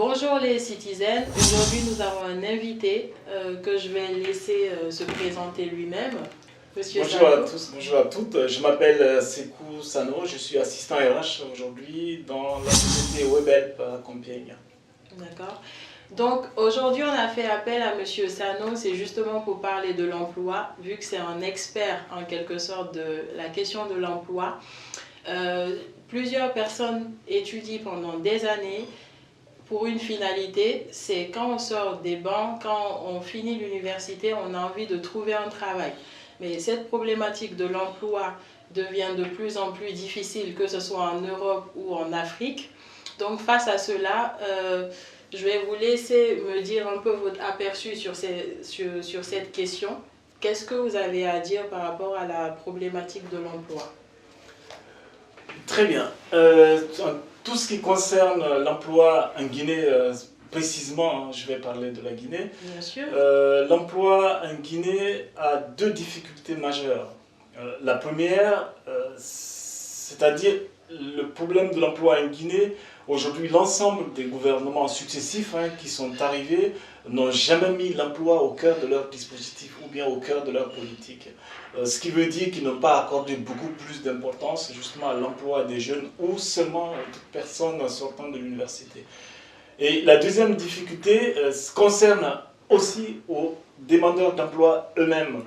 Bonjour les citizens, aujourd'hui nous avons un invité que je vais laisser se présenter lui-même. Monsieur Bonjour Sano. à tous, bonjour à toutes. Je m'appelle Sekou Sano, je suis assistant RH aujourd'hui dans la société Webhelp à Compiègne. D'accord. Donc aujourd'hui on a fait appel à Monsieur Sano, c'est justement pour parler de l'emploi, vu que c'est un expert en quelque sorte de la question de l'emploi. Plusieurs personnes étudient pendant des années pour une finalité, c'est quand on sort des bancs, quand on finit l'université, on a envie de trouver un travail. Mais cette problématique de l'emploi devient de plus en plus difficile, que ce soit en Europe ou en Afrique. Donc face à cela, je vais vous laisser me dire un peu votre aperçu sur cette question. Qu'est-ce que vous avez à dire par rapport à la problématique de l'emploi? Très bien. Tout ce qui concerne l'emploi en Guinée, précisément, je vais parler de la Guinée. Bien sûr. L'emploi en Guinée a deux difficultés majeures. La première, c'est-à-dire le problème de l'emploi en Guinée. Aujourd'hui, l'ensemble des gouvernements successifs qui sont arrivés n'ont jamais mis l'emploi au cœur de leur dispositif ou bien au cœur de leur politique. Ce qui veut dire qu'ils n'ont pas accordé beaucoup plus d'importance justement à l'emploi des jeunes ou seulement à toute personne sortant de l'université. Et la deuxième difficulté concerne aussi aux demandeurs d'emploi eux-mêmes.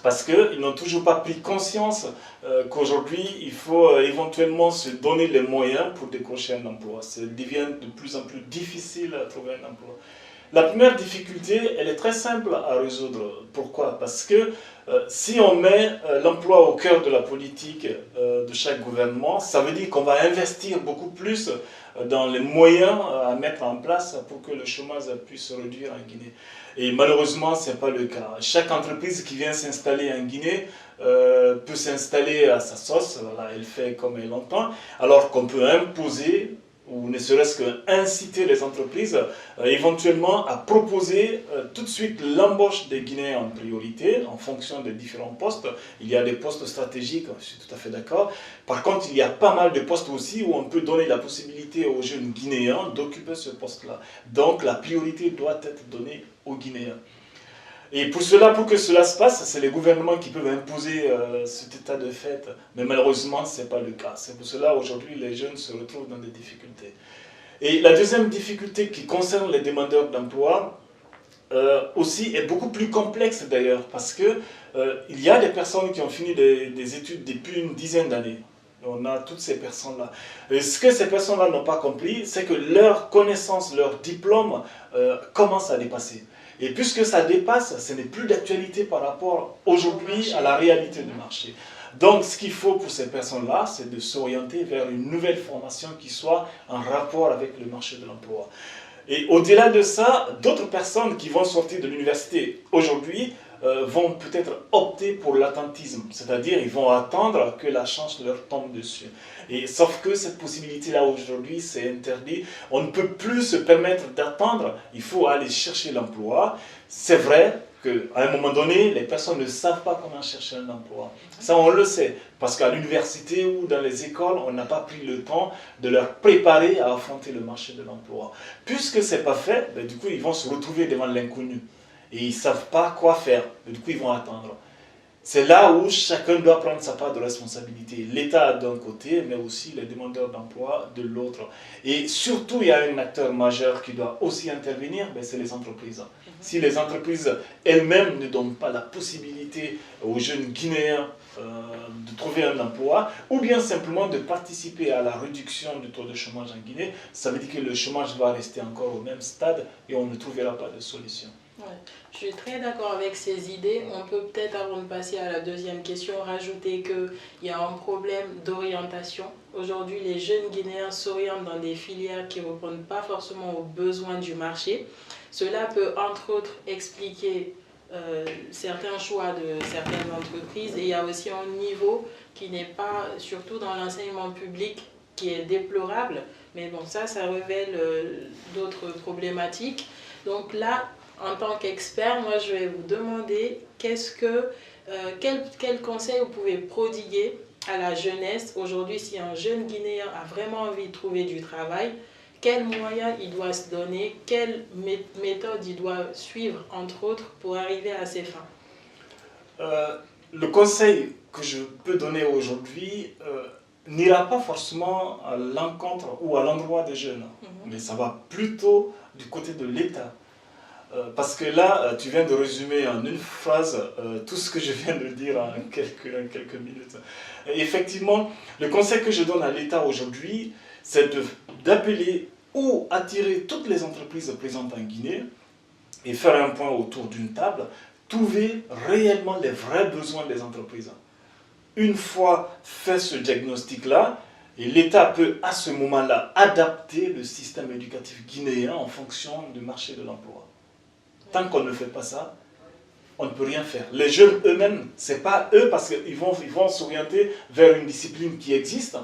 Parce qu'ils n'ont toujours pas pris conscience qu'aujourd'hui, il faut éventuellement se donner les moyens pour décrocher un emploi. Ça devient de plus en plus difficile à trouver un emploi. La première difficulté, elle est très simple à résoudre. Pourquoi? Parce que si on met l'emploi au cœur de la politique de chaque gouvernement, ça veut dire qu'on va investir beaucoup plus dans les moyens à mettre en place pour que le chômage puisse se réduire en Guinée. Et malheureusement, ce n'est pas le cas. Chaque entreprise qui vient s'installer en Guinée peut s'installer à sa sauce, voilà, elle fait comme elle entend, alors qu'on peut imposer ou ne serait-ce qu'inciter les entreprises éventuellement à proposer tout de suite l'embauche des Guinéens en priorité en fonction des différents postes. Il y a des postes stratégiques, je suis tout à fait d'accord. Par contre, il y a pas mal de postes aussi où on peut donner la possibilité aux jeunes Guinéens d'occuper ce poste-là. Donc la priorité doit être donnée aux Guinéens. Et pour que cela se passe, c'est les gouvernements qui peuvent imposer cet état de fait. Mais malheureusement, ce n'est pas le cas. C'est pour cela aujourd'hui les jeunes se retrouvent dans des difficultés. Et la deuxième difficulté qui concerne les demandeurs d'emploi aussi est beaucoup plus complexe d'ailleurs. Parce qu'il y a des personnes qui ont fini des études depuis une dizaine d'années. On a toutes ces personnes-là. Et ce que ces personnes-là n'ont pas compris, c'est que leur connaissance, leur diplôme commence à dépasser. Et puisque ça dépasse, ce n'est plus d'actualité par rapport aujourd'hui à la réalité du marché. Donc ce qu'il faut pour ces personnes-là, c'est de s'orienter vers une nouvelle formation qui soit en rapport avec le marché de l'emploi. Et au-delà de ça, d'autres personnes qui vont sortir de l'université aujourd'hui vont peut-être opter pour l'attentisme, c'est-à-dire ils vont attendre que la chance leur tombe dessus. Et sauf que cette possibilité-là aujourd'hui, c'est interdit. On ne peut plus se permettre d'attendre, il faut aller chercher l'emploi. C'est vrai qu'à un moment donné, les personnes ne savent pas comment chercher un emploi. Ça, on le sait, parce qu'à l'université ou dans les écoles, on n'a pas pris le temps de leur préparer à affronter le marché de l'emploi. Puisque ce n'est pas fait, ben, du coup, ils vont se retrouver devant l'inconnu. Et ils ne savent pas quoi faire. Du coup, ils vont attendre. C'est là où chacun doit prendre sa part de responsabilité. L'État d'un côté, mais aussi les demandeurs d'emploi de l'autre. Et surtout, il y a un acteur majeur qui doit aussi intervenir, c'est les entreprises. Si les entreprises elles-mêmes ne donnent pas la possibilité aux jeunes Guinéens de trouver un emploi, ou bien simplement de participer à la réduction du taux de chômage en Guinée, ça veut dire que le chômage va rester encore au même stade et on ne trouvera pas de solution. Ouais. Je suis très d'accord avec ces idées. On peut peut-être, avant de passer à la deuxième question, rajouter qu'il y a un problème d'orientation. Aujourd'hui, les jeunes Guinéens s'orientent dans des filières qui ne répondent pas forcément aux besoins du marché. Cela peut, entre autres, expliquer certains choix de certaines entreprises. Et il y a aussi un niveau qui n'est pas, surtout dans l'enseignement public, qui est déplorable. Mais bon, ça révèle d'autres problématiques. Donc là, en tant qu'expert, moi je vais vous demander quel conseil vous pouvez prodiguer à la jeunesse aujourd'hui si un jeune Guinéen a vraiment envie de trouver du travail, quels moyens il doit se donner, quelle méthode il doit suivre, entre autres, pour arriver à ses fins? Le conseil que je peux donner aujourd'hui n'ira pas forcément à l'encontre ou à l'endroit des jeunes, mais ça va plutôt du côté de l'État. Parce que là, tu viens de résumer en une phrase tout ce que je viens de dire en quelques minutes. Et effectivement, le conseil que je donne à l'État aujourd'hui, c'est d'appeler ou attirer toutes les entreprises présentes en Guinée et faire un point autour d'une table, trouver réellement les vrais besoins des entreprises. Une fois fait ce diagnostic-là, et l'État peut à ce moment-là adapter le système éducatif guinéen en fonction du marché de l'emploi. Tant qu'on ne fait pas ça, on ne peut rien faire. Les jeunes eux-mêmes, ce n'est pas eux parce qu'ils vont s'orienter vers une discipline qui existe.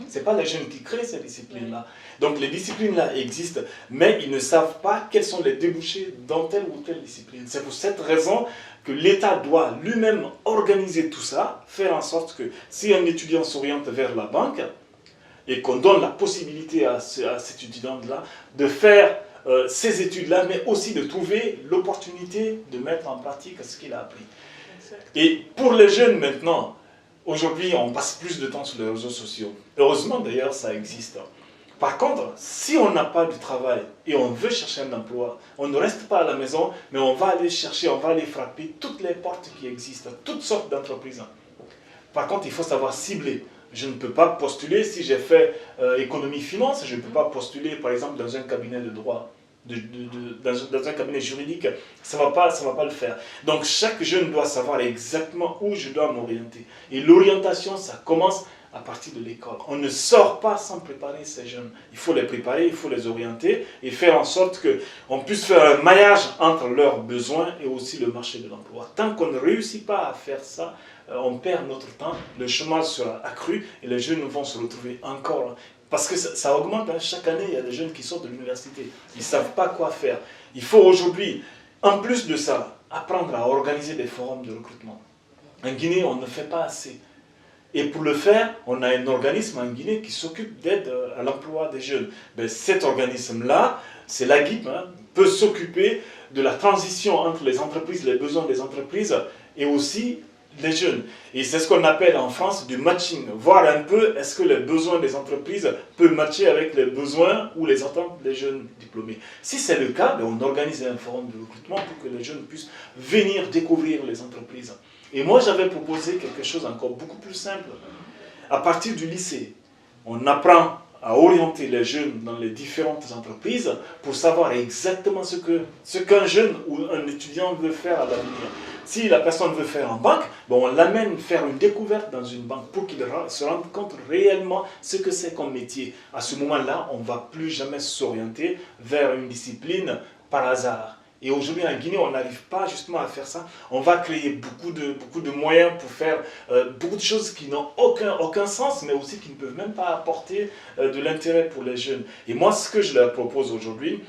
Ce n'est pas les jeunes qui créent ces disciplines-là. Donc les disciplines-là existent, mais ils ne savent pas quels sont les débouchés dans telle ou telle discipline. C'est pour cette raison que l'État doit lui-même organiser tout ça, faire en sorte que si un étudiant s'oriente vers la banque, et qu'on donne la possibilité à cet étudiant-là de faire ces études-là, mais aussi de trouver l'opportunité de mettre en pratique ce qu'il a appris. Exactement. Et pour les jeunes maintenant, aujourd'hui on passe plus de temps sur les réseaux sociaux. Heureusement d'ailleurs ça existe. Par contre, si on n'a pas du travail et on veut chercher un emploi, on ne reste pas à la maison, mais on va aller chercher, on va aller frapper toutes les portes qui existent, toutes sortes d'entreprises. Par contre, il faut savoir cibler. Je ne peux pas postuler, si j'ai fait économie-finance, je ne peux pas postuler par exemple dans un cabinet de droit, dans un cabinet juridique, ça ne va pas le faire. Donc chaque jeune doit savoir exactement où je dois m'orienter. Et l'orientation, ça commence à partir de l'école. On ne sort pas sans préparer ces jeunes. Il faut les préparer, il faut les orienter et faire en sorte qu'on puisse faire un maillage entre leurs besoins et aussi le marché de l'emploi. Tant qu'on ne réussit pas à faire ça, on perd notre temps, le chômage sera accru et les jeunes vont se retrouver encore. Parce que ça augmente, hein. Chaque année, il y a des jeunes qui sortent de l'université. Ils ne savent pas quoi faire. Il faut aujourd'hui, en plus de ça, apprendre à organiser des forums de recrutement. En Guinée, on ne fait pas assez. Et pour le faire, on a un organisme en Guinée qui s'occupe d'aide à l'emploi des jeunes. Ben, cet organisme-là, c'est l'AGIP, hein, peut s'occuper de la transition entre les entreprises, les besoins des entreprises et aussi les jeunes. Et c'est ce qu'on appelle en France du matching. Voir un peu est-ce que les besoins des entreprises peuvent matcher avec les besoins ou les attentes des jeunes diplômés. Si c'est le cas, ben, on organise un forum de recrutement pour que les jeunes puissent venir découvrir les entreprises. Et moi, j'avais proposé quelque chose encore beaucoup plus simple. À partir du lycée, on apprend à orienter les jeunes dans les différentes entreprises pour savoir exactement ce qu'un jeune ou un étudiant veut faire à l'avenir. Si la personne veut faire en banque, bon, on l'amène faire une découverte dans une banque pour qu'il se rende compte réellement ce que c'est comme métier. À ce moment-là, on ne va plus jamais s'orienter vers une discipline par hasard. Et aujourd'hui en Guinée, on n'arrive pas justement à faire ça. On va créer beaucoup de moyens pour faire beaucoup de choses qui n'ont aucun sens, mais aussi qui ne peuvent même pas apporter de l'intérêt pour les jeunes. Et moi, ce que je leur propose aujourd'hui,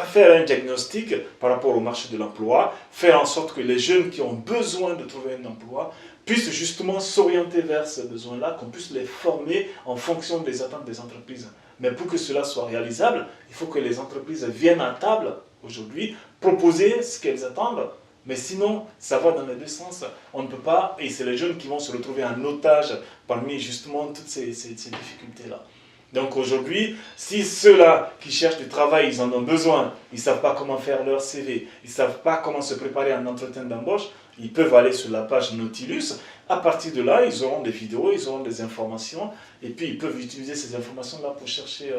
faire un diagnostic par rapport au marché de l'emploi, faire en sorte que les jeunes qui ont besoin de trouver un emploi puissent justement s'orienter vers ces besoins-là, qu'on puisse les former en fonction des attentes des entreprises. Mais pour que cela soit réalisable, il faut que les entreprises viennent à table aujourd'hui, proposer ce qu'elles attendent, mais sinon, ça va dans les deux sens. On ne peut pas, et c'est les jeunes qui vont se retrouver en otage parmi justement toutes ces difficultés-là. Donc aujourd'hui, si ceux-là qui cherchent du travail, ils en ont besoin, ils ne savent pas comment faire leur CV, ils ne savent pas comment se préparer à un entretien d'embauche, ils peuvent aller sur la page Nautilus. À partir de là, ils auront des vidéos, ils auront des informations, et puis ils peuvent utiliser ces informations-là pour chercher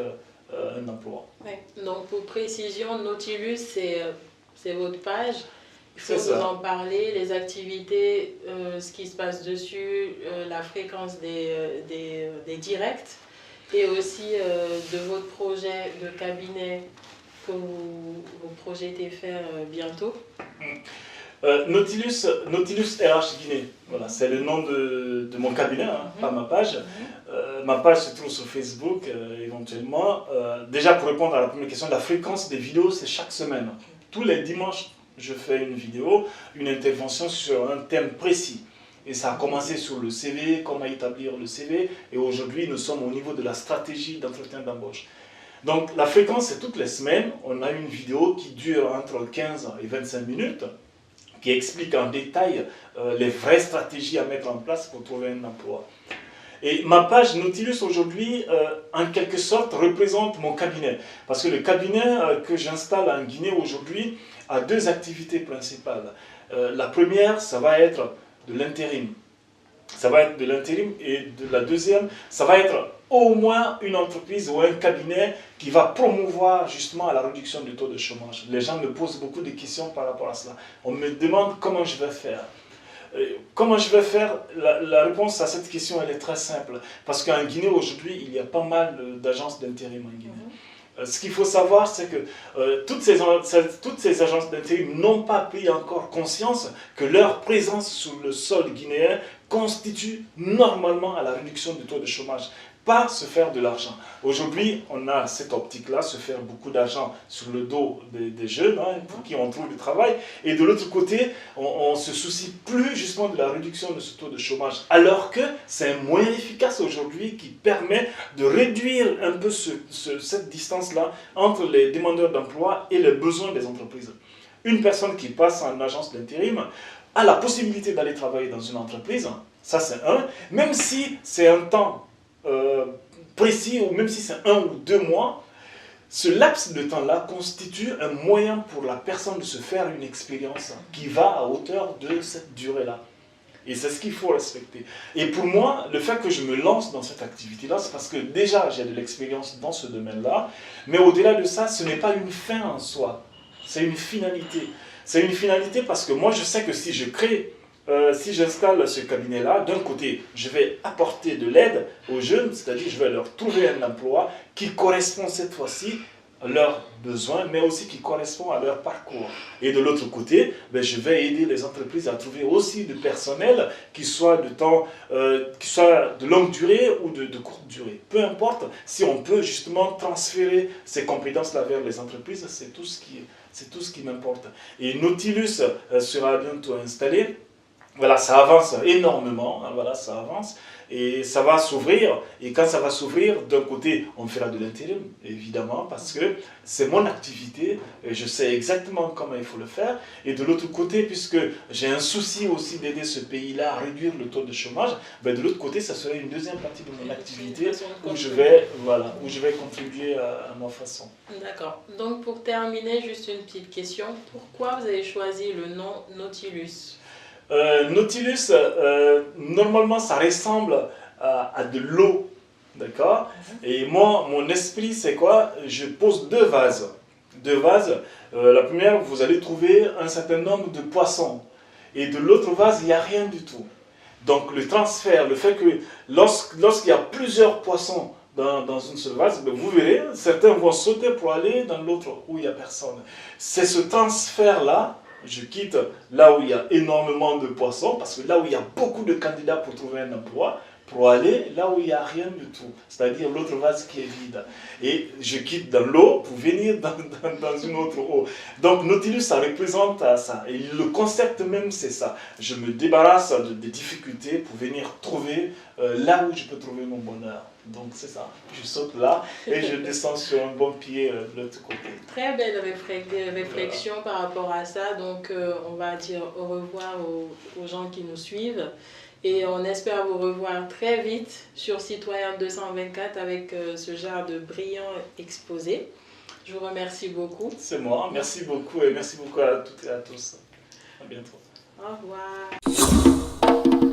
un emploi. Ouais. Donc pour précision, Nautilus, c'est votre page. Il faut nous en parler, les activités, ce qui se passe dessus, la fréquence des directs, et aussi de votre projet de cabinet que vous projetez faire bientôt. Nautilus RH Guinée, voilà, c'est le nom de mon cabinet, hein, pas ma page. Ma page se trouve sur Facebook éventuellement. Déjà pour répondre à la première question, la fréquence des vidéos c'est chaque semaine. Tous les dimanches, je fais une vidéo, une intervention sur un thème précis. Et ça a commencé sur le CV, comment établir le CV. Et aujourd'hui, nous sommes au niveau de la stratégie d'entretien d'embauche. Donc la fréquence, c'est toutes les semaines. On a une vidéo qui dure entre 15 et 25 minutes, qui explique en détail les vraies stratégies à mettre en place pour trouver un emploi. Et ma page Nautilus aujourd'hui, en quelque sorte, représente mon cabinet. Parce que le cabinet que j'installe en Guinée aujourd'hui a deux activités principales. La première, ça va être de l'intérim. Ça va être de l'intérim, et de la deuxième, ça va être au moins une entreprise ou un cabinet qui va promouvoir justement la réduction du taux de chômage. Les gens me posent beaucoup de questions par rapport à cela. On me demande comment je vais faire. Comment je vais faire? La réponse à cette question, elle est très simple. Parce qu'en Guinée, aujourd'hui, il y a pas mal d'agences d'intérim en Guinée. Ce qu'il faut savoir, c'est que toutes ces agences d'intérim n'ont pas pris encore conscience que leur présence sur le sol guinéen constitue normalement à la réduction du taux de chômage, pas se faire de l'argent. Aujourd'hui, on a cette optique-là, se faire beaucoup d'argent sur le dos des jeunes, pour qui on trouve du travail, et de l'autre côté, on ne se soucie plus justement de la réduction de ce taux de chômage, alors que c'est un moyen efficace aujourd'hui qui permet de réduire un peu cette distance-là entre les demandeurs d'emploi et les besoins des entreprises. Une personne qui passe en agence d'intérim a la possibilité d'aller travailler dans une entreprise, ça c'est un, même si c'est un temps précis, ou même si c'est 1 ou 2 mois, ce laps de temps-là constitue un moyen pour la personne de se faire une expérience qui va à hauteur de cette durée-là. Et c'est ce qu'il faut respecter. Et pour moi, le fait que je me lance dans cette activité-là, c'est parce que déjà j'ai de l'expérience dans ce domaine-là, mais au-delà de ça, ce n'est pas une fin en soi, c'est une finalité. C'est une finalité parce que moi je sais que si je crée, si j'installe ce cabinet-là, d'un côté, je vais apporter de l'aide aux jeunes, c'est-à-dire je vais leur trouver un emploi qui correspond cette fois-ci à leurs besoins, mais aussi qui correspond à leur parcours. Et de l'autre côté, je vais aider les entreprises à trouver aussi du personnel qui soit de longue durée ou de courte durée. Peu importe, si on peut justement transférer ces compétences-là vers les entreprises, c'est tout ce qui m'importe. Et Nautilus sera bientôt installé. Voilà, ça avance énormément, voilà, ça avance, et ça va s'ouvrir, et quand ça va s'ouvrir, d'un côté, on fera de l'intérim, évidemment, parce que c'est mon activité, et je sais exactement comment il faut le faire, et de l'autre côté, puisque j'ai un souci aussi d'aider ce pays-là à réduire le taux de chômage, de l'autre côté, ça serait une deuxième partie de mon activité, où je vais contribuer à ma façon. D'accord, donc pour terminer, juste une petite question, pourquoi vous avez choisi le nom Nautilus ? Nautilus, normalement, ça ressemble à de l'eau, d'accord? Et moi, mon esprit, c'est quoi? Je pose deux vases. La première, vous allez trouver un certain nombre de poissons. Et de l'autre vase, il n'y a rien du tout. Donc, le transfert, le fait que lorsqu'il y a plusieurs poissons dans une seule vase, vous verrez, certains vont sauter pour aller dans l'autre où il n'y a personne. C'est ce transfert-là. Je quitte là où il y a énormément de poissons, parce que là où il y a beaucoup de candidats pour trouver un emploi, pour aller là où il n'y a rien du tout, c'est-à-dire l'autre vase qui est vide. Et je quitte dans l'eau pour venir dans une autre eau. Donc Nautilus, ça représente ça. Et le concept même, c'est ça. Je me débarrasse des difficultés pour venir trouver là où je peux trouver mon bonheur. Donc c'est ça. Je saute là et je descends sur un bon pied de l'autre côté. Très belle réflexion par rapport à ça. Donc on va dire au revoir aux gens qui nous suivent. Et on espère vous revoir très vite sur Citoyen 224 avec ce genre de brillant exposé. Je vous remercie beaucoup. C'est moi. Merci beaucoup et merci beaucoup à toutes et à tous. À bientôt. Au revoir.